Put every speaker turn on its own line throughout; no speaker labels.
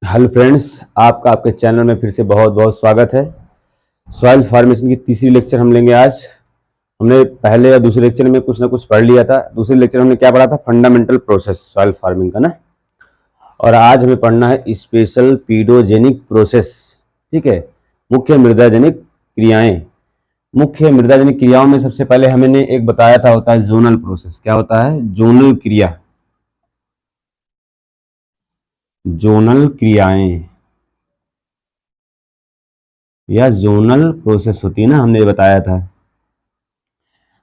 Hello friends, आपका आपके channel में फिर से बहुत बहुत स्वागत है। सॉइल फार्मेशन की तीसरी लेक्चर हम लेंगे आज। हमने पहले या दूसरे लेक्चर में कुछ ना कुछ पढ़ लिया था। दूसरे लेक्चर में हमने क्या पढ़ा था? फंडामेंटल प्रोसेस सॉइल फार्मिंग का ना। और आज हमें पढ़ना है स्पेशल पीडोजेनिक प्रोसेस। ठीक है, मुख्य मृदाजनिक क्रियाएं। मुख्य मृदाजनिक क्रियाओं में सबसे पहले हमने एक बताया था, होता है जोनल प्रोसेस। क्या होता है? जोनल क्रिया, जोनल क्रियाएं या जोनल प्रोसेस होती है ना, हमने ये बताया था।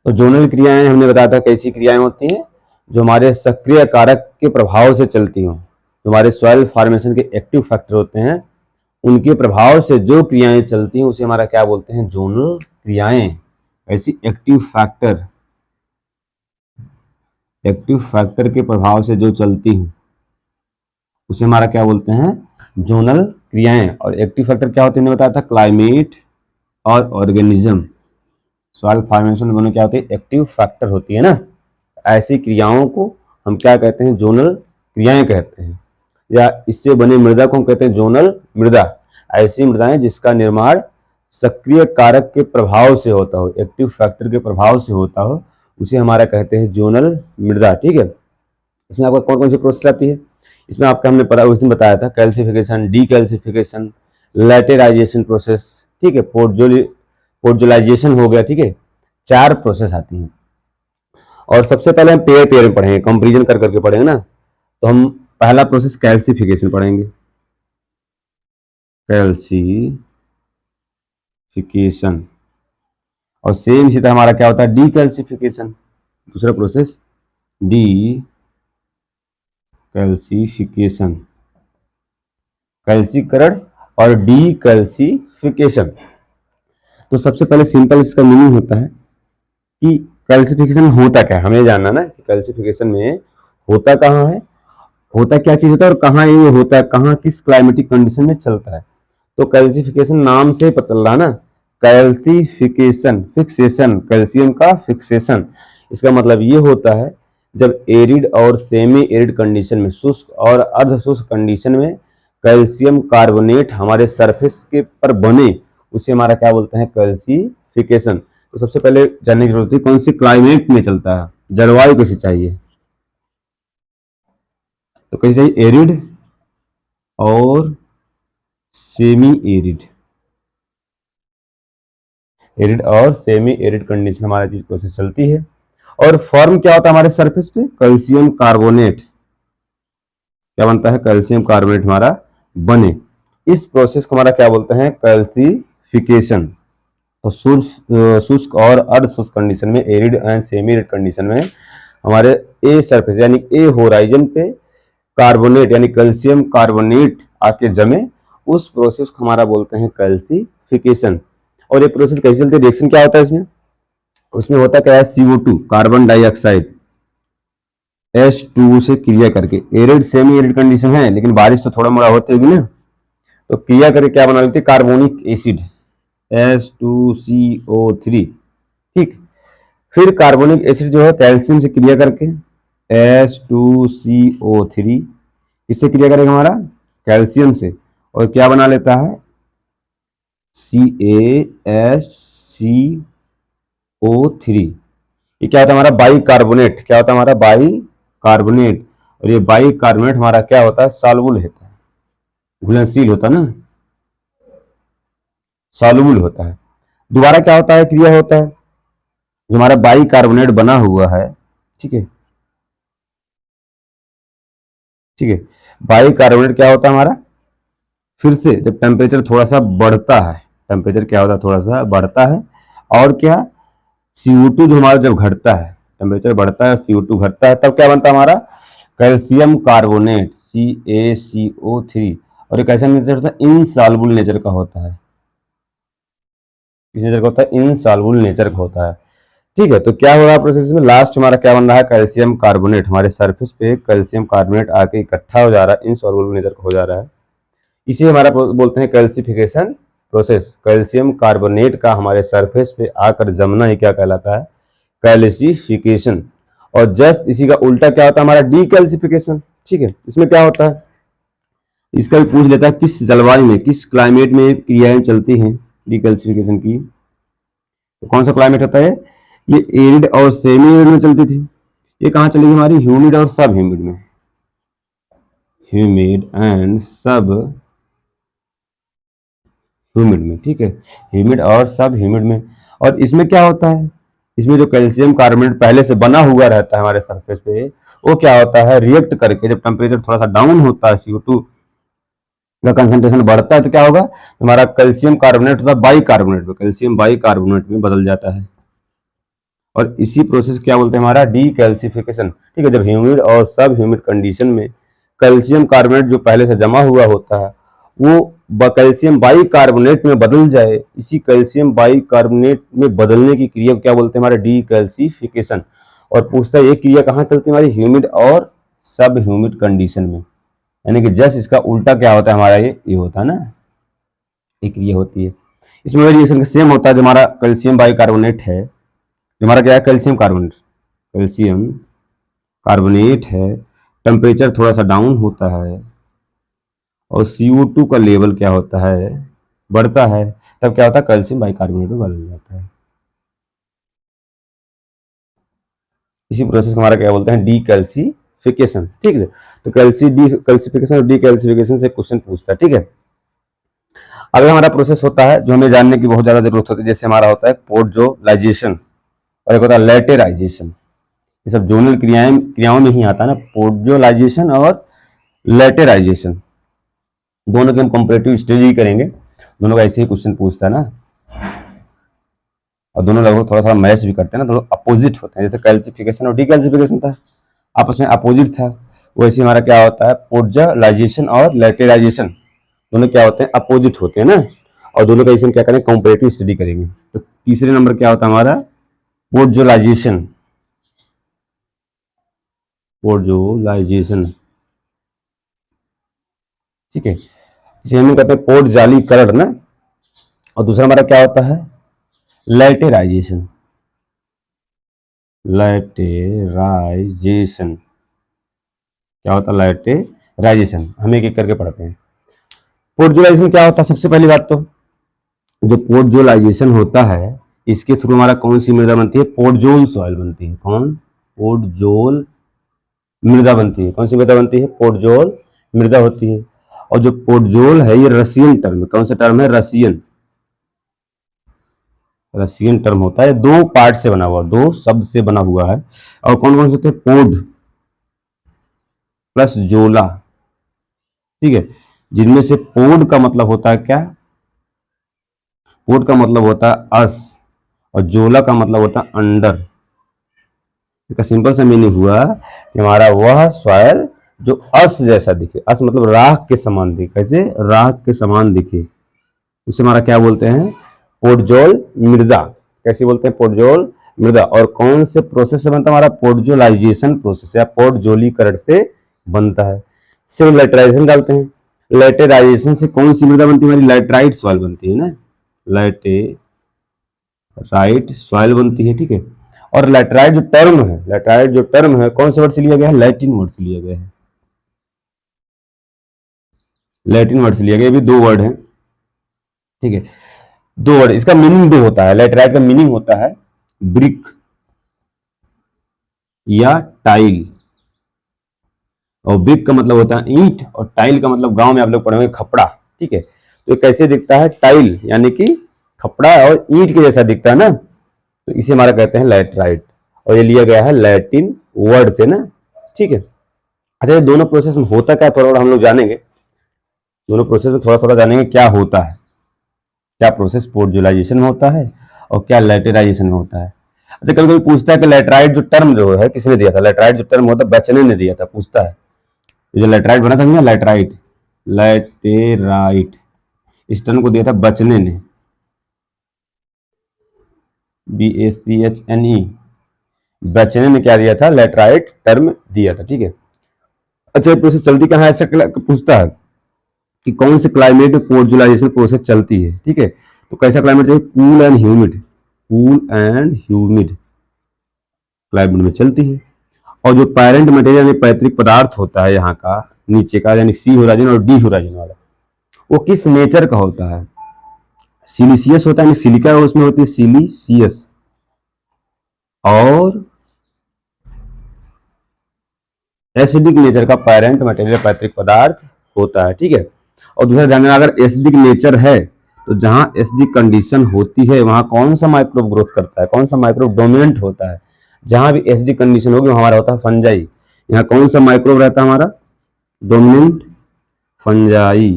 तो जोनल क्रियाएं हमने बताया था कैसी क्रियाएं होती हैं, जो हमारे सक्रिय कारक के प्रभाव से चलती हों। जो हमारे सॉइल फॉर्मेशन के एक्टिव फैक्टर होते हैं, उनके प्रभाव से जो क्रियाएं चलती हैं उसे हमारा क्या बोलते हैं? जोनल क्रियाएं। ऐसी एक्टिव फैक्टर, एक्टिव फैक्टर के प्रभाव से जो चलती हैं उसे हमारा क्या बोलते हैं? जोनल क्रियाएं। और एक्टिव फैक्टर क्या होते हैं? हमने बताया था क्लाइमेट और ऑर्गेनिज्म। सॉइल फॉर्मेशन दोनों क्या होते हैं? एक्टिव फैक्टर होती है ना। ऐसी क्रियाओं को हम क्या कहते हैं? जोनल क्रियाएं कहते हैं। या इससे बने मृदा को हम कहते हैं जोनल मृदा। ऐसी मृदाएं जिसका निर्माण सक्रिय कारक के प्रभाव से होता हो, एक्टिव फैक्टर के प्रभाव से होता हो, उसे हमारा कहते हैं जोनल मृदा। ठीक है, इसमें आपको कौन कौन सी प्रोसेस आती है? इसमें आपका हमने पढ़ा, उस दिन बताया था, कैल्सिफिकेशन, डीकैल्सिफिकेशन, लैटेराइजेशन प्रोसेस। ठीक है, पोर्टोलाइजेशन हो गया। ठीक है, 4 प्रोसेस आती हैं। और सबसे पहले हम पेयर पेयर में पढ़ेंगे, कंपेरिजन कर करके पढ़ेंगे ना। तो हम पहला प्रोसेस कैल्सिफिकेशन पढ़ेंगे। कैल्सिफिकेशन। और सेम इसी तरह हमारा क्या होता है? डीकैल्सिफिकेशन। दूसरा प्रोसेस डी कैल्सिफिकेशन, कैल्सीकरण और डीकैल्सिफिकेशन। तो सबसे पहले सिंपल इसका मीनिंग होता है कि कैल्सिफिकेशन होता क्या है, हमें जानना ना कि कैल्सिफिकेशन में होता कहाँ है, होता क्या चीज होता है और कहाँ ये होता है, कहाँ किस क्लाइमेटिक कंडीशन में चलता है। तो कैल्सिफिकेशन नाम से पता चल रहा ना, कैल्सिफिकेशन, फिक्सेशन, कैल्शियम का फिक्सेशन। इसका मतलब ये होता है जब एरिड और सेमी एरिड कंडीशन में, शुष्क और अर्ध शुष्क कंडीशन में कैल्शियम कार्बोनेट हमारे सरफेस के पर बने, उसे हमारा क्या बोलते हैं? कैल्सिफिकेशन। तो सबसे पहले जानने की जरूरत है कौन सी क्लाइमेट में चलता है, जलवायु कैसी चाहिए। तो कैसे चाहिए? एरिड और सेमी एरिड, एरिड और सेमी एरिड कंडीशन हमारा चीज प्रोसेस चलती है। और फॉर्म क्या होता है हमारे सरफेस पे? Calcium carbonate. क्या बनता है? कैल्शियम कार्बोनेट हमारा बने। इस प्रोसेस को हमारा क्या बोलते हैं? कैल्सिफिकेशन। तो शुष्क और अर्ध शुष्क कंडीशन में, arid and semi arid condition में हमारे ए सरफेस यानी ए होराइजन पे कार्बोनेट यानी कैल्शियम कार्बोनेट आके जमे, उस प्रोसेस को हमारा बोलते हैं कैल्सिफिकेशन। और ये प्रोसेस कैसे चलती है? रिएक्शन क्या होता है इसमें? उसमें होता क्या है? CO2 कार्बन डाइऑक्साइड H2 से क्रिया करके, एरिड सेमी एरिड कंडीशन है लेकिन बारिश तो थोड़ा मोड़ा होती होगी ना, तो क्रिया करके क्या बना लेती है? Carbonic acid H2CO3। ठीक, फिर कार्बोनिक एसिड जो है कैल्शियम से क्रिया करके H2CO3, इससे क्रिया करेगा हमारा कैल्शियम से, और क्या बना लेता है? CaSCO3। ये क्या होता है? हमारा बाई कार्बोनेट। क्या होता है हमारा? By carbonate. और ये बाई कार्बोनेट हमारा क्या होता है? सॉल्युबल होता है, घुलनशील होता है ना, सॉल्युबल होता है। दोबारा क्या होता है? क्रिया होता है जो हमारा बाई कार्बोनेट बना हुआ है। ठीक है, ठीक है, बाई कार्बोनेट क्या होता है हमारा? फिर से जब टेम्परेचर थोड़ा सा बढ़ता है, टेम्परेचर क्या होता है? थोड़ा सा बढ़ता है। और क्या? CO2 जो हमारा जब घटता है, टेम्परेचर बढ़ता है, CO2 घटता है, तब क्या बनता है हमारा? Calcium carbonate CaCO3। और एक ऐसा नेचर होता है, इनसॉल्युबल नेचर का होता है। किस नेचर का होता है? इनसॉल्युबल नेचर का होता है। ठीक है, तो क्या हो रहा है प्रोसेस में? लास्ट हमारा क्या बन रहा है? कैल्शियम कार्बोनेट, हमारे सरफेस पे कैल्शियम कार्बोनेट आके इकट्ठा हो जा रहा है, इनसॉल्युबल नेचर का हो जा रहा है। इसे हमारा बोलते हैं कैल्सिफिकेशन प्रोसेस। कैल्शियम कार्बोनेट का हमारे सरफेस पे आकर जमना ही क्या कहलाता है? कैल्सिफिकेशन। और जस्ट इसी का उल्टा क्या होता है? हमारा डीकैल्सिफिकेशन। ठीक है, इसमें क्या होता है? इसका भी पूछ लेता है किस जलवायु में, किस क्लाइमेट में क्रियाएं चलती हैं डिकैल्सिफिकेशन की। तो कौन सा क्लाइमेट होता है, ये एरिड और सेमी एरिड में चलती थी। ये कहाँ चलेगी हमारी, ह्यूमिड और सब ह्यूमिड में, ह्यूमिड एंड सब ह्यूमिड में, ठीक है, ह्यूमिड और सब ह्यूमिड में। और इसमें क्या होता है, इसमें जो कैल्शियम कार्बोनेट पहले से बना हुआ रहता है हमारे सरफेस पे, वो क्या होता है, रिएक्ट करके जब टेम्परेचर थोड़ा सा डाउन होता है, CO2 का कंसंट्रेशन बढ़ता है, तो क्या होगा, हमारा कैल्शियम कार्बोनेट होता है बाई कार्बोनेट में, कैल्शियम बाई कार्बोनेट में बदल जाता है। और इसी प्रोसेस क्या बोलते हैं, हमारा डीकैल्सिफिकेशन, ठीक है। जब ह्यूमिड और सब ह्यूमिड कंडीशन में कैल्शियम कार्बोनेट जो पहले से जमा हुआ होता है वो कैल्शियम बाई कार्बोनेट में बदल जाए, इसी कैल्शियम बाई कार्बोनेट में बदलने की क्रिया को क्या बोलते हैं, हमारा डीकैल्सिफिकेशन। और पूछता है ये क्रिया कहाँ चलती है, हमारी ह्यूमिड और सब ह्यूमिड कंडीशन में, यानी कि जस्ट इसका उल्टा क्या होता है हमारा, ये होता है ना, ये क्रिया होती है। इसमें रिएक्शन सेम होता है, जो हमारा कैल्शियम बाई कार्बोनेट है, हमारा क्या है, कैल्शियम कार्बोनेट, कैल्शियम कार्बोनेट है, टेम्परेचर थोड़ा सा डाउन होता है और CO2 का लेवल क्या होता है, बढ़ता है, तब क्या होता है, कैल्शियम बाइकार्बोनेट में बदल जाता है। इसी प्रोसेस को हमारा क्या बोलते हैं, डीकैल्सिफिकेशन, ठीक है। तो कैल्सिफिकेशन और डीकैल्सिफिकेशन से क्वेश्चन पूछता है, ठीक है। अगर हमारा प्रोसेस होता है जो हमें जानने की बहुत ज्यादा जरूरत होती है, जैसे हमारा होता है पोर्टोलाइजेशन और एक होता है लेटेराइजेशन। ये सब जोनल क्रियाओं में ही आता है ना, पोर्टोलाइजेशन और लेटेराइजेशन, दोनों के हम कंपैरेटिव स्टडी करेंगे। दोनों का ऐसे ही क्वेश्चन पूछता है ना, और दोनों लगभग थोड़ा थोड़ा मैच भी करते हैं ना, दोनों अपोजिट होते हैं। जैसे कैल्सिफिकेशन और डीकैल्सिफिकेशन था, आपस में अपोजिट था, वैसे हमारा क्या होता है, पोर्टोलाइजेशन और लेटेराइजेशन, दोनों क्या होते हैं, अपोजिट होते हैं ना। और दोनों का इसे हम क्या करेंगे, कंपैरेटिव स्टडी करेंगे। तो तीसरे नंबर क्या होता है हमारा, पोर्टोलाइजेशन, पोर्टोलाइजेशन, ठीक है, इसे हम कहते हैं पोर्टजालीकरण ना। और दूसरा हमारा क्या होता है, लेटेराइजेशन, लेटेराइजेशन क्या होता है, लेटेराइजेशन, हम एक एक करके पढ़ते हैं। पोर्टोलाइजेशन क्या होता है, सबसे पहली बात तो जो पोर्टोलाइजेशन होता है, इसके थ्रू हमारा कौन सी मृदा बनती है, पोर्टजोल सॉइल बनती है। कौन, पोर्टजोल मृदा बनती है। कौन सी मृदा बनती है, पोर्टजोल मृदा होती है। और जो पोर्टजोल है ये रशियन टर्म है, कौन सा टर्म है, रशियन, रशियन टर्म होता है, दो पार्ट से बना हुआ, दो शब्द से बना हुआ है। और कौन कौन से होते हैं, पोड प्लस जोला, ठीक है, जिनमें से पोड का मतलब होता है क्या, पोड का मतलब होता है अस, और जोला का मतलब होता है अंडर। इसका सिंपल सा मीनिंग हुआ कि हमारा वह सॉइल जो अस जैसा दिखे, अस मतलब राख के समान दिखे, कैसे, राख के समान दिखे, उसे हमारा क्या बोलते हैं, पोर्टजोल मृदा। कैसे बोलते हैं, पोर्टजोल मृदा। और कौन से प्रोसेस से बनता है, हमारा पोर्टजोलाइजेशन प्रोसेस या पोर्टजोलीकरण से बनता है। सिर्फ लेटराइजेशन डालते हैं, लेटेराइजेशन से कौन सी मृदा बनती है, हमारी लेटराइट सॉइल बनती है ना, लेटेराइट सॉइल बनती है, ठीक है। और लेटराइट जो टर्म है, लेटराइट जो टर्म है कौन से वर्ड से लिया गया है, लैटिन वर्ड से लिया गया है, लैटिन वर्ड से लिया गया, ये भी दो वर्ड है, ठीक है, दो वर्ड। इसका मीनिंग दो होता है, लेटराइट का मीनिंग होता है ब्रिक या टाइल, और ब्रिक का मतलब होता है ईंट, और टाइल का मतलब गांव में आप लोग पढ़ेंगे खपड़ा, ठीक है। तो कैसे दिखता है, टाइल यानी कि खपड़ा और ईंट के जैसा दिखता है ना, तो इसे हमारा कहते हैं लेटराइट, और ये लिया गया है लैटिन वर्ड से ना, ठीक है। अच्छा, ये दोनों प्रोसेस में होता क्या है थोड़ा हम लोग जानेंगे, दोनों प्रोसेस में थोड़ा थोड़ा जानेंगे क्या होता है, क्या प्रोसेस पोर्टोलाइजेशन में होता है और क्या लेटेराइजेशन में होता है। अच्छा, कभी कोई पूछता है कि लेटराइट जो टर्म जो है किसने दिया था, लेटराइट जो टर्म होता है बचने ने दिया था, पूछता है जो लेटराइट बना था ना, लेटराइट, लेटेराइट, इस टर्म को दिया था बचने ने, BACHNE, बचने ने क्या दिया था, लेटराइट टर्म दिया था, ठीक है। अच्छा, प्रोसेस चलती कहाँ है, ऐसा पूछता है कि कौन से क्लाइमेट में पोर्टोलाइजेशन प्रोसेस चलती है, ठीक है। तो कैसा क्लाइमेट चाहिए, cool and humid, cool and humid climate में चलती है। और जो पेरेंट मटेरियल यानी पैतृक पदार्थ होता है यहाँ का, नीचे का, यानी सी होराइजन और डी होराइजन वाला, वो किस नेचर का होता है? सिलिशियस होता है, यानी सिलिका उसमें होती है सिलिशियस, और एसिडिक नेचर का पैरेंट मटेरियल पैतृक पदार्थ होता है, ठीक है। और दूसरा ध्यान देना, अगर एसिडिक नेचर है तो जहां एसिडिक कंडीशन होती है वहां कौन सा माइक्रोब ग्रोथ करता है, कौन सा माइक्रोब डोमिनेंट होता है? जहां भी एसिडिक कंडीशन होगी हमारा होता है फंजाई। यहाँ कौन सा माइक्रोब रहता है हमारा? डोमिनेंट फंजाई,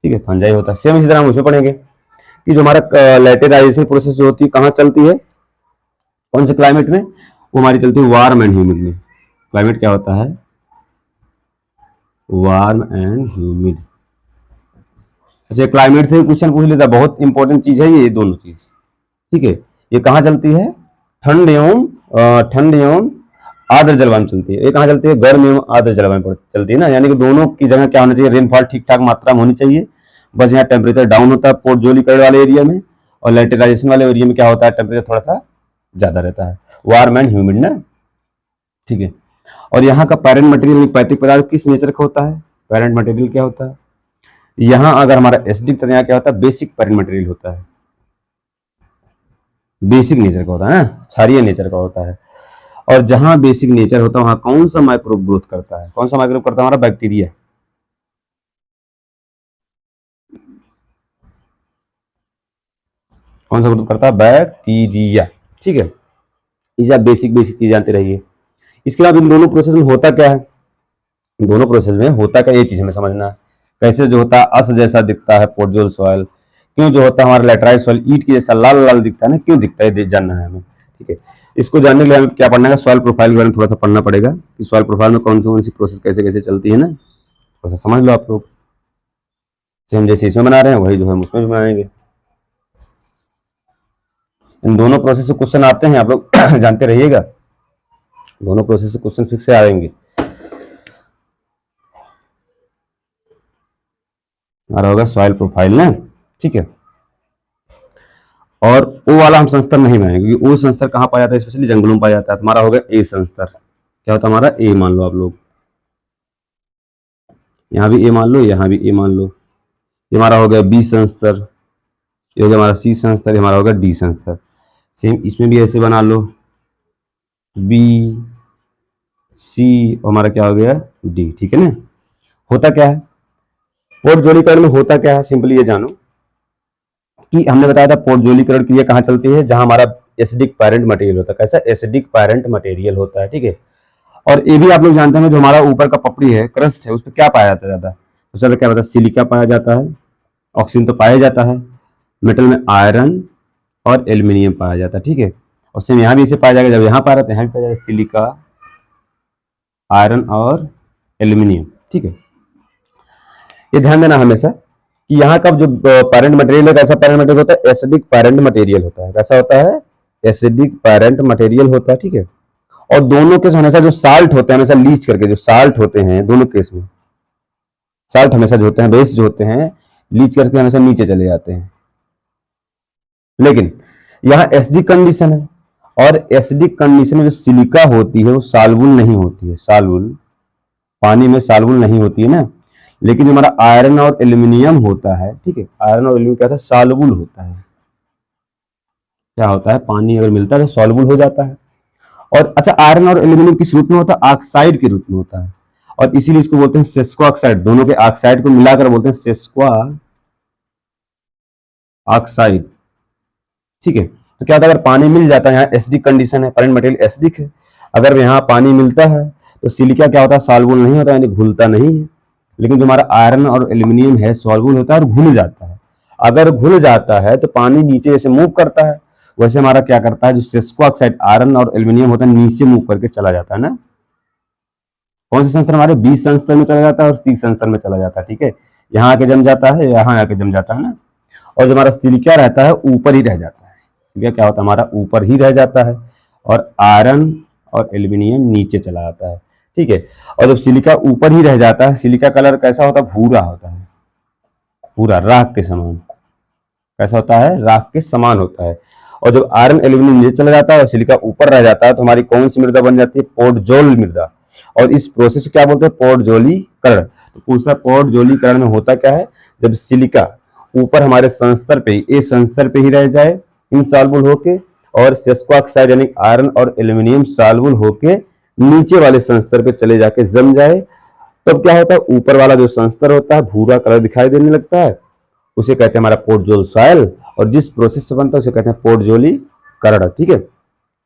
ठीक है, फंजाई होता है। सेम इसी तरह हम उसमें पढ़ेंगे कि जो हमारा लेटेराइजेशन प्रोसेस जो होती है कहाँ चलती है, कौन से क्लाइमेट में? वो हमारी चलती है वार्म एंड ह्यूमिड में। क्लाइमेट क्या होता है? Warm and humid. अच्छा, क्लाइमेट से क्वेश्चन पूछ लेता है, बहुत इंपॉर्टेंट चीज है ये दोनों चीज, ठीक है। ये कहाँ चलती है? ठंड एवं आर्द्र जलवायु में चलती है। ये कहाँ चलती है? गर्म एवं आर्द्र जलवायु में चलती है ना, यानी कि दोनों की जगह क्या होना चाहिए? रेनफॉल ठीक ठाक मात्रा में होनी चाहिए। बस यहाँ टेम्परेचर डाउन होता है पोर्ट जोलीकरण वाले एरिया में, और लेटेराइजेशन वाले एरिया में क्या होता है? टेम्परेचर थोड़ा सा ज्यादा रहता है, वार्म एंड ह्यूमिड ना, ठीक है। और यहाँ का पैरेंट मटेरियल पैतृक पदार्थ किस नेचर का होता है? पैरेंट मटेरियल क्या होता है? यहाँ अगर हमारा एसिडिक तो यहाँ क्या होता है? बेसिक पैरेंट मटेरियल होता है, बेसिक नेचर का होता है ना, क्षारीय नेचर का होता है। और जहां बेसिक नेचर होता है वहां कौन सा माइक्रोब ग्रोथ करता है? कौन सा माइक्रोब करता है? हमारा बैक्टीरिया। कौन सा ग्रोथ करता है? बैक्टीरिया, ठीक है। इसे आप बेसिक बेसिक चीज जानते रहिए। इसके बाद इन दोनों प्रोसेस में होता क्या है? इन दोनों प्रोसेस में होता क्या, ये चीज हमें समझना है। कैसे जो होता है अस जैसा दिखता है पोर्टजोल सॉइल, क्यों जो होता है हमारा लेटराइट सॉइल ईंट की जैसा लाल लाल दिखता है ना, क्यों दिखता है, जानना है हमें, ठीक है। इसको जानने के लिए हमें क्या पढ़ना है? सॉइल प्रोफाइल के बारे में थोड़ा सा पढ़ना पड़ेगा कि सॉइल प्रोफाइल में कौन सी प्रोसेस कैसे कैसे चलती है ना, थोड़ा सा समझ लो आप लोग। सेम जैसे इसमें बना रहे हैं वही जो हम उसमें भी बनाएंगे। इन दोनों प्रोसेस से क्वेश्चन आते हैं, आप लोग जानते रहिएगा, दोनों प्रोसेस से क्वेश्चन फिक्स से आएंगे। हमारा होगा सॉइल प्रोफाइल ना, ठीक है। और ओ वाला हम संस्तर नहीं बनाएंगे क्योंकि ओ संस्तर कहाँ पाया जाता है? स्पेशली जंगलों में पाया जाता है। हमारा होगा ए संस्तर। क्या होता है हमारा? ए मान लो आप लोग, यहाँ भी ए मान लो, यहाँ भी ए मान लो। ये हमारा हो गया बी संस्तर, ये हो गया हमारा सी संस्तर, ये हमारा होगा डी संस्तर। सेम इसमें भी ऐसे बना लो, बी सी और हमारा क्या हो गया? डी, ठीक है ना। होता क्या है पोर्ट जोलीकरण में? होता क्या है? सिंपली ये जानो कि हमने बताया था पोर्ट जोलीकरण क्रिया कहाँ चलती है? जहां हमारा एसिडिक पैरेंट मटेरियल होता है। कैसा? एसिडिक पैरेंट मटेरियल होता है, ठीक है। और ये भी आप लोग जानते हैं जो हमारा ऊपर का पपड़ी है, क्रस्ट है, उस पर क्या पाया जाता है ज्यादा? उससे ज्यादा क्या होता है? सिलिका पाया जाता है, ऑक्सीजन तो पाया जाता है, मेटल में आयरन और एल्यूमिनियम पाया जाता है, ठीक है। और सेम यहाँ भी इसे पाया जाएगा, जब यहाँ पाया जाता है यहाँ भी पाया जाएगा सिलिका, आयरन और एल्यूमिनियम, ठीक है। ये ध्यान देना हमेशा कि यहाँ का जो पैरेंट मटेरियल है कैसा पैरेंट मटेरियल होता है? एसिडिक पैरेंट मटेरियल होता है। कैसा होता है? एसिडिक पैरेंट मटेरियल होता है, ठीक है। और दोनों केस हमेशा जो साल्ट होते हैं, हमेशा लीच करके जो साल्ट होते हैं दोनों केस में, साल्ट हमेशा जो होते हैं, बेस जो होते हैं, लीच करके हमेशा नीचे चले जाते हैं। लेकिन यहाँ एसिडिक कंडीशन है, और एसिडिक कंडीशन में जो सिलिका होती है वो सॉल्युबल नहीं होती है, सॉल्युबल पानी में सॉल्युबल नहीं होती है ना। लेकिन जो हमारा आयरन और एल्यूमिनियम होता है, ठीक है, आयरन और एल्यूमिनियम क्या होता है? सॉल्युबल होता है। क्या होता है? पानी अगर मिलता है तो सॉल्युबल हो जाता है। और अच्छा, आयरन और एल्यूमिनियम किस रूप में होता है? ऑक्साइड के रूप में होता है, और इसीलिए इसको बोलते हैं सेस्को ऑक्साइड। दोनों के ऑक्साइड को मिलाकर बोलते हैं सेस्को ऑक्साइड, ठीक है। तो क्या होता है? अगर पानी मिल जाता है, यहाँ एसिडिक कंडीशन है, पैरेंट मटेरियल एसिडिक है, अगर यहाँ पानी मिलता है तो सिलिका क्या होता है? सॉल्युबल नहीं होता, यानी घुलता नहीं है। लेकिन जो हमारा आयरन और एल्यूमिनियम है सॉल्युबल होता है और घुल जाता है। अगर घुल जाता है तो पानी नीचे जैसे मूव करता है, वैसे हमारा क्या करता है? जो सेस्को ऑक्साइड आयरन और एल्यूमिनियम होता है नीचे मूव करके चला जाता है ना। कौन से संस्तर? हमारे बी संस्तर में चला जाता है और सी संस्तर में चला जाता है, ठीक है। यहाँ आके जम जाता है, यहाँ आके जम जाता है ना। और जो हमारा सिलिका रहता है ऊपर ही रह जाता है। सिलिका क्या होता है? हमारा ऊपर ही रह जाता है, और आयरन और एल्यूमिनियम नीचे चला जाता है, ठीक है। और जब सिलिका ऊपर ही रह जाता है, सिलिका कलर कैसा होता है? भूरा होता है, पूरा राख के समान। कैसा होता है? राख के समान होता है। और जब आयरन एल्यूमिनियम नीचे चला जाता है और सिलिका ऊपर रह जाता है तो हमारी कौन सी मृदा बन जाती है? पोर्टजोल मृदा। और इस प्रोसेस को क्या बोलते हैं, पोर्टजोलीकरण। तो पूछता है पोर्टजोलीकरण में होता क्या है, जब सिलिका ऊपर हमारे संस्तर पे, इस संस्तर पे ही रह जाए इनसॉल्युबल होके, और सेस्को ऑक्साइड यानी आयरन और एल्यूमिनियम सॉल्युबल होके नीचे वाले संस्तर पे चले जाके जम जाए, तब क्या होता है, ऊपर वाला जो संस्तर होता है भूरा कलर दिखाई देने लगता है, उसे कहते हैं हमारा पोर्टजोल सॉइल, और जिस प्रोसेस से बनता है उसे कहते हैं पोर्टजोलीकरण। ठीक है,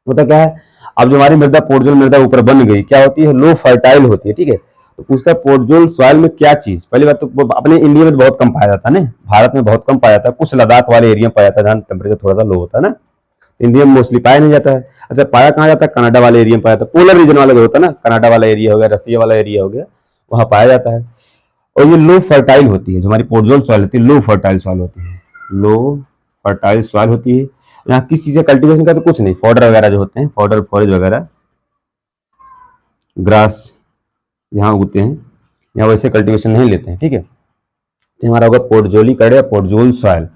होता क्या है, अब जो हमारी मृदा पोर्टजोल मृदा ऊपर बन गई, क्या होती है, लो फर्टाइल होती है। ठीक है, तो पूछता है पोर्टजोल सॉइल में क्या चीज, पहली बात तो अपने इंडिया में बहुत कम पाया जाता है ना, भारत में बहुत कम पाया जाता है, कुछ लद्दाख वाले एरिया में पाया जाता है जहाँ टेम्परेचर थोड़ा सा लो होता है ना, इंडिया में मोस्टली पाया नहीं जाता है। अच्छा, पाया कहाँ जाता है, कनाडा वाले एरिया में पाया जाता है, पोलर रीजन वाला जो होता है ना, कनाडा वाला एरिया हो गया, रसिया वाला एरिया हो गया, वहां पाया जाता है। और ये लो फर्टाइल होती है, जो हमारी पोर्टजोल सॉइल होती है लो फर्टाइल सॉइल होती है, लो फर्टाइल सॉइल होती है। यहाँ किस चीज का कल्टीवेशन का तो कुछ नहीं, फॉडर वगैरह जो होते हैं, फॉडर फॉरेज वगैरह ग्रास यहाँ उगते हैं, यहाँ वैसे कल्टीवेशन नहीं लेते हैं। ठीक है, तो हमारा होगा पोर्टजोलीकरण या पोर्टजोल सॉइल।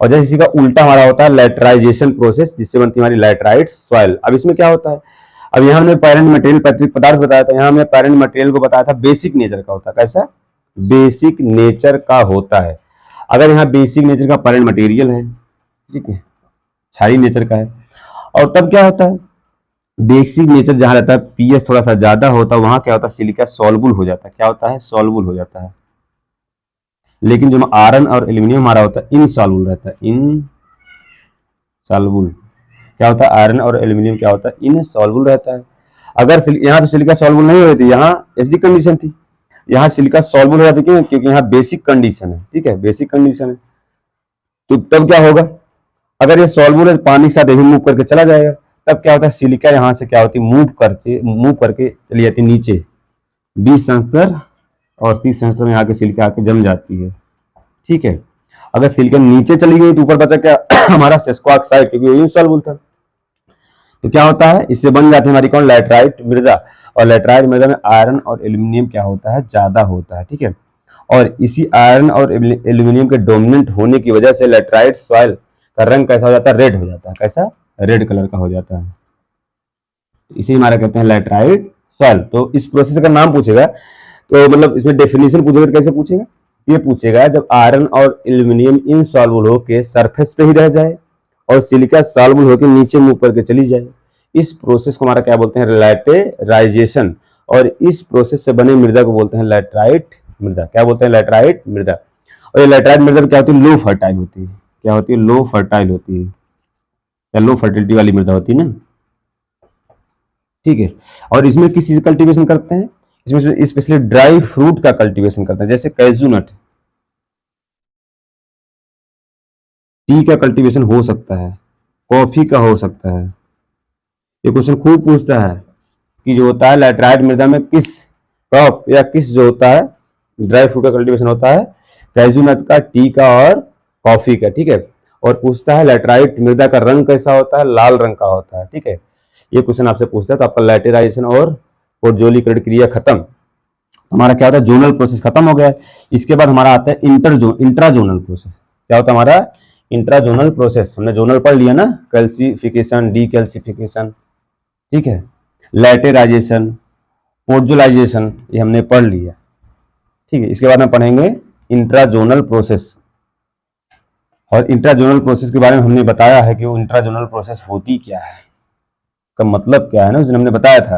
और जैसे इसी का उल्टा हमारा होता है लैटराइजेशन प्रोसेस, जिससे बनती है हमारी लैटराइट सॉइल। अब इसमें क्या होता है, अब यहाँ हमने पैरेंट मटेरियल पदार्थ बताया था, यहाँ हमने पैरेंट मटेरियल को बताया था बेसिक नेचर का होता है, कैसा, बेसिक नेचर का होता है। अगर यहाँ बेसिक नेचर का पैरेंट मटेरियल है, ठीक है, क्षारीय नेचर का है, और तब क्या होता है, बेसिक नेचर जहां रहता है पीएच थोड़ा सा ज्यादा होता है, वहां क्या होता है, सिलिका सॉल्युबल हो जाता है, क्या होता है, सॉल्युबल हो जाता है। लेकिन जो आयरन और एल्यूमिनियम हमारा होता है इनसॉल्युबल रहता है, इनसॉल्युबल। क्या होता है, आयरन और एल्यूमिनियम क्या होता है, इनसॉल्युबल रहता है। अगर यहाँ तो सिलिका सॉल्युबल नहीं हो रही थी, यहाँ एसिडिक कंडीशन थी, यहाँ सिलिका सॉल्युबल हो जाती है, क्योंकि यहाँ बेसिक कंडीशन है। ठीक है, बेसिक कंडीशन है, तो तब क्या होगा, अगर ये सॉल्युबल है पानी के साथ मूव करके चला जाएगा, तब क्या होता है, सिलिका यहाँ से क्या होती है, मूव करके चली जाती है नीचे, 20 संस्तर और 30 संस्तर में आके सिलिका आके जम जाती है। ठीक है, अगर सिलिका नीचे चली गई तो ऊपर बचा क्या हमारा सेस्को ऑक्साइड, क्योंकि वो इनसॉल्युबल था। तो क्या होता है, इससे बन जाती है हमारी कौन, लैटराइट मृदा। और लैटराइट मृदा में आयरन और एल्यूमिनियम क्या होता है, ज्यादा होता है। ठीक है, और इसी आयरन और एल्यूमिनियम के डोमिनेंट होने की वजह से लैटराइट सॉइल का रंग कैसा हो जाता है, रेड हो जाता है, कैसा, रेड कलर का हो जाता है। इसे हमारा कहते हैं लैटराइट सॉइल। तो इस प्रोसेस का नाम पूछेगा तो मतलब इसमें डेफिनेशन पूछेगा तो कैसे पूछेगा, ये पूछेगा जब आयरन और एल्यूमिनियम इनसॉल्युबल होकर सरफेस पे ही रह जाए और सिलिका सॉल्युबल होकर नीचे मूव करके चली जाए, इस प्रोसेस को हमारा क्या बोलते हैं, लैटेराइजेशन। और इस प्रोसेस से बने मृदा को बोलते हैं लैटराइट मृदा। क्या बोलते हैं, लैटराइट मृदा। और ये लैटराइट मृदा क्या होती है, लो फर्टाइल होती है। क्या होती है, लो फर्टाइल होती है, या लो फर्टिलिटी वाली मृदा होती है ना। ठीक है, और इसमें किस चीज का कल्टीवेशन करते हैं, इसमें स्पेशली ड्राई फ्रूट का कल्टीवेशन करते हैं, जैसे कैजू नट। टी का कल्टीवेशन हो सकता है, कॉफी का हो सकता है। ये क्वेश्चन खूब पूछता है कि जो होता है लैटराइट मृदा में किस क्रॉप या किस जो होता है ड्राई फ्रूट का कल्टीवेशन होता है, कैजू नट का, टी का और कॉफी का। ठीक है, और पूछता है लैटराइट मृदा का रंग कैसा होता है, लाल रंग का होता है। ठीक है, ये क्वेश्चन आपसे पूछता है तो आपका लैटेराइजेशन और पोर्टजोलीकरण क्रिया खत्म, हमारा क्या होता है, जोनल प्रोसेस खत्म हो गया है। इसके बाद हमारा आता है इंट्राजोनल प्रोसेस। क्या होता है हमारा, इंट्राजोनल प्रोसेस। हमने जोनल पढ़ लिया ना, कैल्सिफिकेशन, डीकैल्सिफिकेशन, ठीक है, लैटेराइजेशन, पोर्टजोलाइजेशन, ये हमने पढ़ लिया। ठीक है, इसके बाद हम पढ़ेंगे इंट्राजोनल प्रोसेस। और इंट्राजोनल प्रोसेस के बारे में हमने बताया है कि वो इंट्राजोनल प्रोसेस होती क्या है, का मतलब क्या है ना, उस दिन हमने बताया था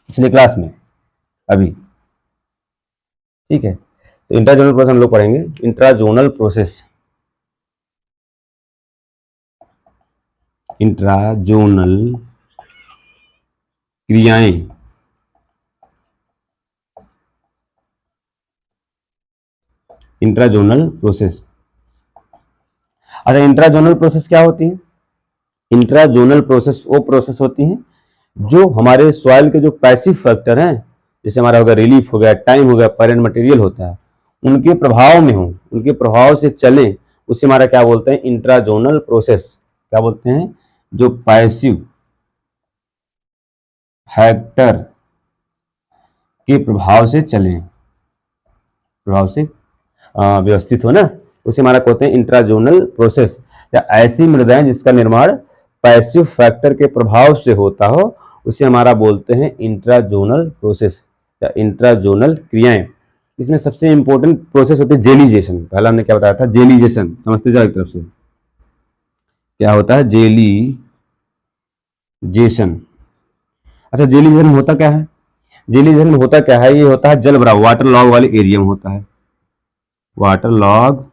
पिछले क्लास में अभी। ठीक है, तो इंट्राजोनल प्रोसेस हम लोग पढ़ेंगे। इंट्राजोनल प्रोसेस, इंट्राजोनल क्रियाएं, इंट्राजोनल प्रोसेस। अच्छा, इंट्राजोनल प्रोसेस क्या होती है, इंट्राजोनल प्रोसेस वो प्रोसेस होती हैं जो हमारे सॉइल के जो पैसिव फैक्टर हैं, जैसे हमारा हो गया रिलीफ हो गया, टाइम हो गया, पैरेंट मटेरियल होता है, उनके प्रभाव में हो, उनके प्रभाव से चले, उसे हमारा क्या बोलते हैं, इंट्राजोनल प्रोसेस। क्या बोलते हैं, जो पैसिव फैक्टर के प्रभाव से चले, प्रभाव से व्यवस्थित हो ना, उसे हमारा कहते हैं इंट्राजोनल प्रोसेस। या ऐसी मृदाएं जिसका निर्माण पैसिव फैक्टर के प्रभाव से होता हो, उसे हमारा बोलते हैं इंट्राजोनल प्रोसेस या इंट्राजोनल क्रियाएं। इसमें सबसे इंपॉर्टेंट प्रोसेस होती है जेलीजेशन। पहला हमने क्या बताया था, जेलीजेशन, समझते जाओ एक तरफ से क्या होता है जेलीजेशन। अच्छा, जेलीजेशन होता क्या है? जेलीजेशन होता क्या है, ये होता है जल भराव, वाटर लॉग वाले एरिया में होता है, वाटर लॉग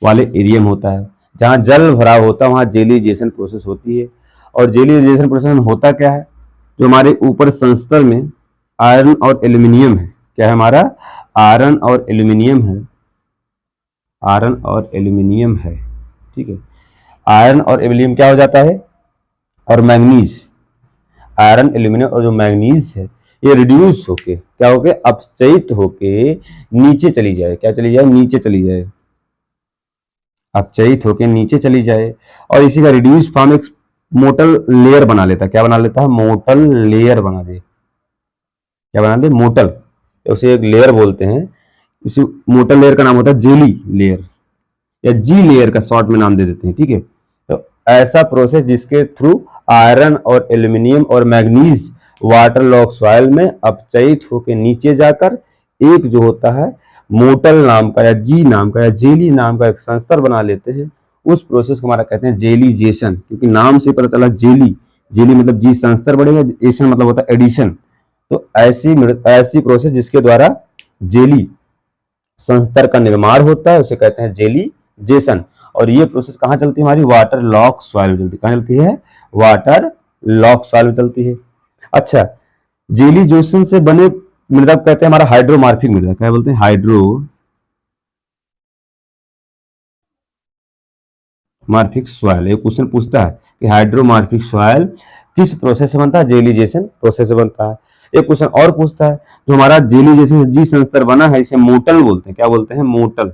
वाले एरिया में होता है, जहां जल भराव होता है वहां जेलीजेशन प्रोसेस होती है। और जेलीजेशन प्रोसेस में होता क्या है, जो हमारे ऊपर संस्तर में आयरन और एल्यूमिनियम है, क्या है हमारा, आयरन और एल्यूमिनियम है, आयरन और एल्यूमिनियम है, ठीक है। आयरन और एल्यूमिनियम क्या हो जाता है, और मैग्नीज, आयरन एल्यूमिनियम और जो मैग्नीज है ये रिड्यूस होके क्या होके, अपचयित होके नीचे चली जाए, क्या चली जाए, नीचे चली जाए, अपचयित होके नीचे चली जाए। और इसी का रिड्यूस फॉर्म एक मोटल लेयर बना लेता है, क्या बना लेता है, मोटल लेयर बना दे, क्या बना दे, मोटल, उसे एक लेयर बोलते हैं। इसी मोटल लेयर का नाम होता है जेली लेयर या जी लेयर का शॉर्ट में नाम दे देते हैं, ठीक है। तो ऐसा प्रोसेस जिसके थ्रू आयरन और एल्यूमिनियम और मैग्नीज वाटर लॉग सॉइल में अपचयित होकर नीचे जाकर एक जो होता है मोटल नाम का या जी नाम का या जेली नाम का एक संस्तर बना लेते हैं। उस प्रोसेस को हमारा कहते हैं जेलीजेशन, क्योंकि नाम से पता चला जेली, जेली मतलब जी संस्तर बढ़ेगा, एशन मतलब होता है एडिशन। तो ऐसी प्रोसेस जिसके द्वारा जेली संस्तर का निर्माण होता है उसे कहते हैं जेलीजेशन। और ये प्रोसेस कहाँ चलती है, हमारी वाटर लॉक सॉइल में चलती है, कहाँ चलती है, वाटर लॉक सॉइल में चलती है। अच्छा, जेलीजेशन से बने मृदा को कहते हैं हमारा हाइड्रोमार्फिक मृदा, क्या बोलते हैं, हाइड्रोमार्फिक सॉइल। एक क्वेश्चन पूछता है कि हाइड्रोमार्फिक सॉइल किस प्रोसेस से बनता है, जेलीजेशन प्रोसेस से बनता है। एक क्वेश्चन और पूछता है जो हमारा जेलीजेशन जी संस्तर बना है इसे मोटल बोलते हैं, क्या बोलते हैं, मोटल,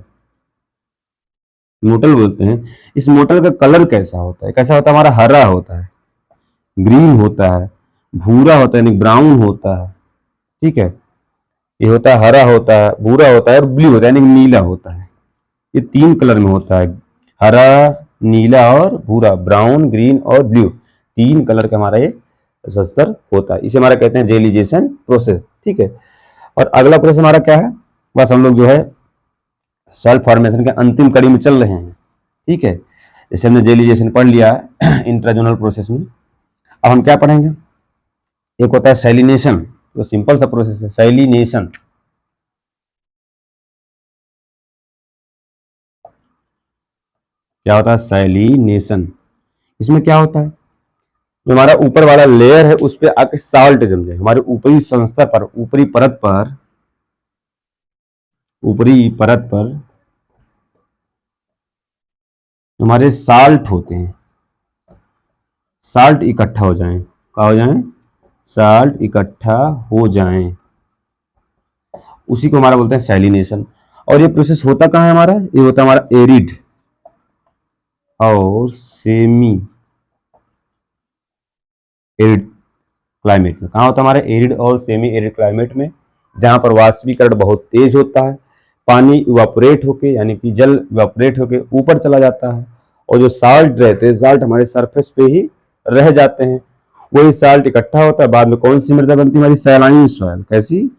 मोटल बोलते हैं। इस मोटल का कलर कैसा होता है, कैसा होता है, हमारा हरा होता है, ग्रीन होता है, भूरा होता है यानी ब्राउन होता है, ठीक है। ये होता है हरा होता है, भूरा होता है और ब्लू होता है यानी नीला होता है। ये तीन कलर में होता है, हरा, नीला और भूरा, ब्राउन, ग्रीन और ब्लू, तीन कलर का हमारा ये शस्त्र होता है। इसे हमारा कहते हैं जेलीजेशन प्रोसेस, ठीक है। और अगला प्रोसेस हमारा क्या है, बस हम लोग जो है सॉइल फॉर्मेशन के अंतिम कड़ी में चल रहे हैं, ठीक है। जैसे हमने जेलीजेशन पढ़ लिया है इंट्राजोनल प्रोसेस में, अब हम क्या पढ़ेंगे, एक होता है सैलिनेशन, तो सिंपल सा प्रोसेस है सैलिनेशन। क्या होता है, सैलिनेशन। इसमें क्या होता है, जो हमारा ऊपर वाला लेयर है उस पर आके साल्ट जम जाए, हमारे ऊपरी संस्था पर, ऊपरी परत पर, ऊपरी परत पर हमारे साल्ट होते हैं, साल्ट इकट्ठा हो जाएं, क्या हो जाएं, साल्ट इकट्ठा हो जाएं, उसी को हमारा बोलते हैं सैलिनेशन। और ये प्रोसेस होता कहाँ है हमारा, ये होता है हमारा एरिड और सेमी एरिड क्लाइमेट में। कहाँ होता है हमारा एरिड और सेमी एरिड क्लाइमेट में, जहां पर वाष्पीकरण बहुत तेज होता है, पानी इवापोरेट होके यानी कि जल इवापोरेट होके ऊपर चला जाता है, और जो साल्ट रहते हैं साल्ट हमारे सरफेस पे ही रह जाते हैं। वही साल्ट इकट्ठा होता है, बाद में कौन सी मृदा बनती है हमारी, सैलाइन सॉइल। कैसी,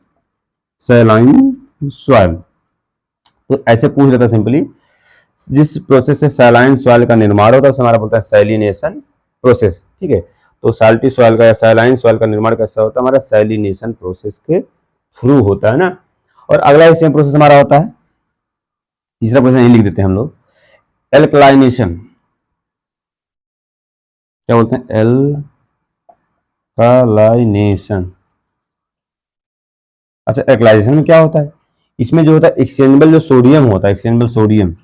सैलाइन सॉइल। तो ऐसे पूछ रहा था सिंपली, जिस प्रोसेस से सैलाइन सॉइल का निर्माण होता है उसे हमारा बोलता है सैलिनेशन प्रोसेस, ठीक है। तो साल्टी सॉइल का या सैलाइन सॉइल का निर्माण कैसा होता है, हमारा सैलिनेशन प्रोसेस के थ्रू होता है ना। और अगला सेम प्रोसेस हमारा होता है, तीसरा प्रोसेस यही लिख देते हैं हम लोग, एल्कलाइनेशन। क्या बोलते हैं, एल्कलाइनेशन। अच्छा, एल्कलाइनेशन में क्या होता है, इसमें जो होता है एक्सचेंजेबल जो सोडियम होता है, एक्सचेंजेबल सोडियम,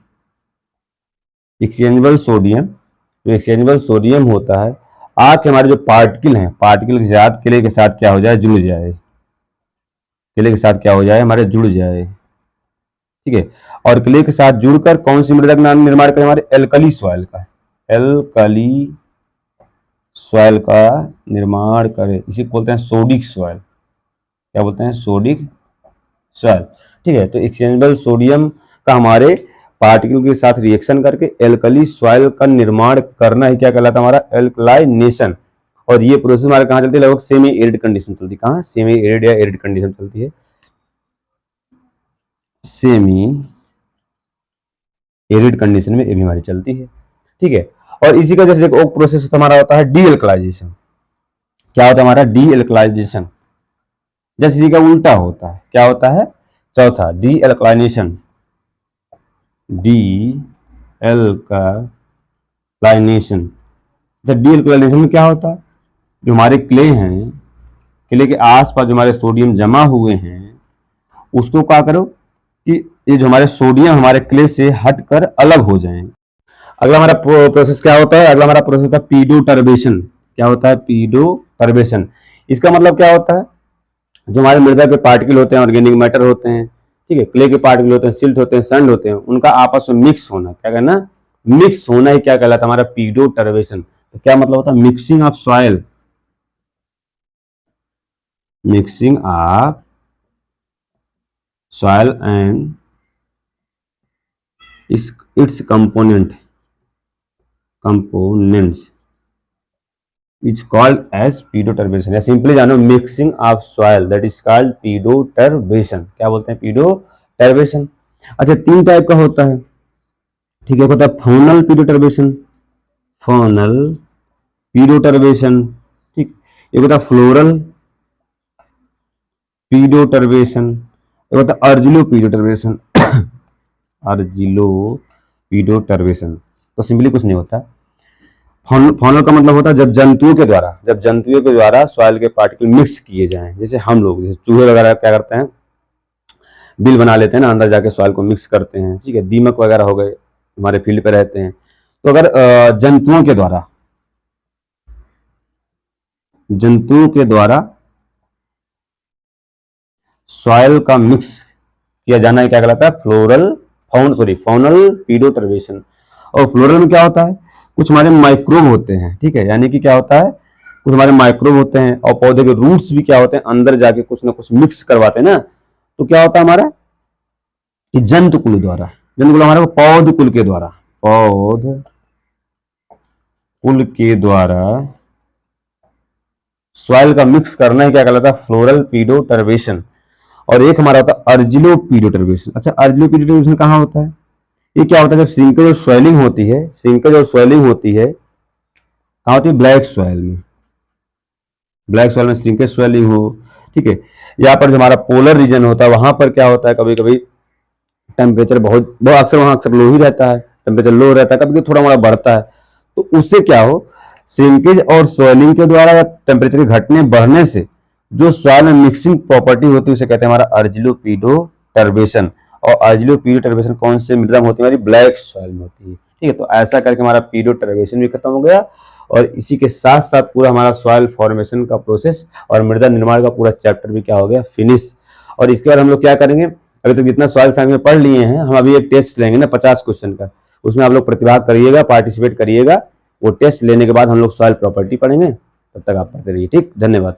एक्सचेंजेबल सोडियम, जो एक्सचेंजेबल सोडियम होता है आके हमारे जो पार्टिकल हैं, पार्टिकल के साथ क्ले के साथ क्या हो जाए, जुड़ जाए, क्ले के साथ क्या हो जाए, हमारे जुड़ जाए, ठीक है। और क्ले के साथ जुड़कर कौन सी मृदा का निर्माण करें, हमारे एल्कली सॉइल का, एल्कली सॉइल का निर्माण करें, इसी को बोलते हैं सोडिक सॉइल। क्या बोलते हैं, सोडिक सॉइल, ठीक है। तो एक्सचेंजेबल सोडियम का हमारे पार्टिकल के साथ रिएक्शन करके एल्कली सॉइल का निर्माण करना ही क्या कहलाता है, हमारा एल्कलाइनेशन। और ये प्रोसेस हमारे कहाँ चलती है, लगभग सेमी एरिड कंडीशन चलती है। कहाँ, सेमी एरिड या एरिड कंडीशन चलती है, सेमी एरिड कंडीशन में ये भी हमारी चलती है, ठीक है। और इसी का जैसे एक प्रोसेस हमारा होता है डी एल्कलाइजेशन। क्या होता है हमारा, डी एल्कलाइजेशन। जैसे इसी का उल्टा होता है, क्या होता है, चौथा डी एल्कलाइनेशन, डी एल्कलाइनेशन। जब डी एल्कलाइनेशन में क्या होता है, जो हमारे क्ले हैं, क्ले के आसपास जो हमारे सोडियम जमा हुए हैं, उसको क्या करो कि ये जो हमारे सोडियम हमारे क्ले से हटकर अलग हो जाएं। अगला हमारा प्रोसेस क्या होता है, अगला हमारा प्रोसेस होता है पीडो टर्बेशन। क्या होता है, पीडो टर्बेशन। इसका मतलब क्या होता है, जो हमारे मृदा के पार्टिकल होते हैं, ऑर्गेनिक मैटर होते हैं, ठीक है, क्ले के पार्टिकल होते हैं, सिल्ट होते हैं, सैंड होते हैं, उनका आपस में मिक्स होना, क्या कहना, मिक्स होना ही क्या कहलाता है, हमारा पीडो टर्बेशन। तो क्या मतलब होता है, mixing of soil, mixing of soil and it's components is called as pedoturbation, या सिंपली जानो mixing of soil, that is called pedoturbation। क्या बोलते हैं, pedoturbation। अच्छा, 3 टाइप का होता है, ठीक है। होता है फॉनल pedoturbation, फॉनल pedoturbation, ठीक। एक होता है फ्लोरल pedoturbation, एक होता है अर्जिलो pedoturbation, अर्जिलो pedoturbation। तो सिंपली कुछ नहीं होता। फॉनल का मतलब होता है जब जंतुओं के द्वारा सॉइल के पार्टिकल मिक्स किए जाएं। जैसे हम लोग, जैसे चूहे वगैरह क्या करते हैं, बिल बना लेते हैं ना, अंदर जाके सॉइल को मिक्स करते हैं, ठीक है। दीमक वगैरह हो गए, हमारे फील्ड पे रहते हैं। तो अगर जंतुओं के द्वारा सॉइल का मिक्स किया जाना है, क्या कहलाता है, फॉनल pedoturbation। और फ्लोरल में क्या होता है, कुछ हमारे माइक्रोब होते हैं, ठीक है, यानी कि क्या होता है, कुछ हमारे माइक्रोब होते हैं, और पौधे के रूट्स भी क्या होते हैं, अंदर जाके कुछ ना कुछ मिक्स करवाते हैं ना। तो क्या होता है हमारा कि जंतु कुल हमारे पौध कुल के द्वारा सॉइल का मिक्स करना है, क्या कहलाता है, फ्लोरल pedoturbation। और एक हमारा होता है अर्जिलो pedoturbation। अच्छा, अर्जिलो pedoturbation कहाँ होता है, ये क्या होता है, जब श्रिंकेज और स्वेलिंग होती है, कहाँ होती है, ब्लैक सॉइल में श्रिंकेज स्वेलिंग हो, ठीक है। यहाँ पर जो हमारा पोलर रीजन होता है, वहां पर क्या होता है, कभी कभी टेम्परेचर बहुत अक्सर लो ही रहता है, टेम्परेचर लो रहता है, कभी कभी थोड़ा मोड़ा बढ़ता है। तो उससे क्या हो, श्रिंकेज और स्वेलिंग के द्वारा या टेम्परेचर के घटने बढ़ने से जो सॉइल में मिक्सिंग प्रॉपर्टी होती है, उसे कहते हैं हमारा अर्जिलो pedoturbation। और अर्जिलो pedoturbation कौन से मृदा में होती है, हमारी ब्लैक सॉइल में होती है, ठीक है। तो ऐसा करके हमारा pedoturbation भी खत्म हो गया, और इसी के साथ साथ पूरा हमारा सॉइल फॉर्मेशन का प्रोसेस और मृदा निर्माण का पूरा चैप्टर भी क्या हो गया, फिनिश। और इसके बाद हम लोग क्या करेंगे, अभी तक जितना सॉइल साइंस में पढ़ लिए हैं, हम अभी एक टेस्ट लेंगे ना 50 क्वेश्चन का, उसमें आप लोग प्रतिभाग करिएगा, पार्टिसिपेट करिएगा। वो टेस्ट लेने के बाद हम लोग सॉइल प्रॉपर्टी पढ़ेंगे। तब तक आप पढ़ते रहिए, ठीक, धन्यवाद।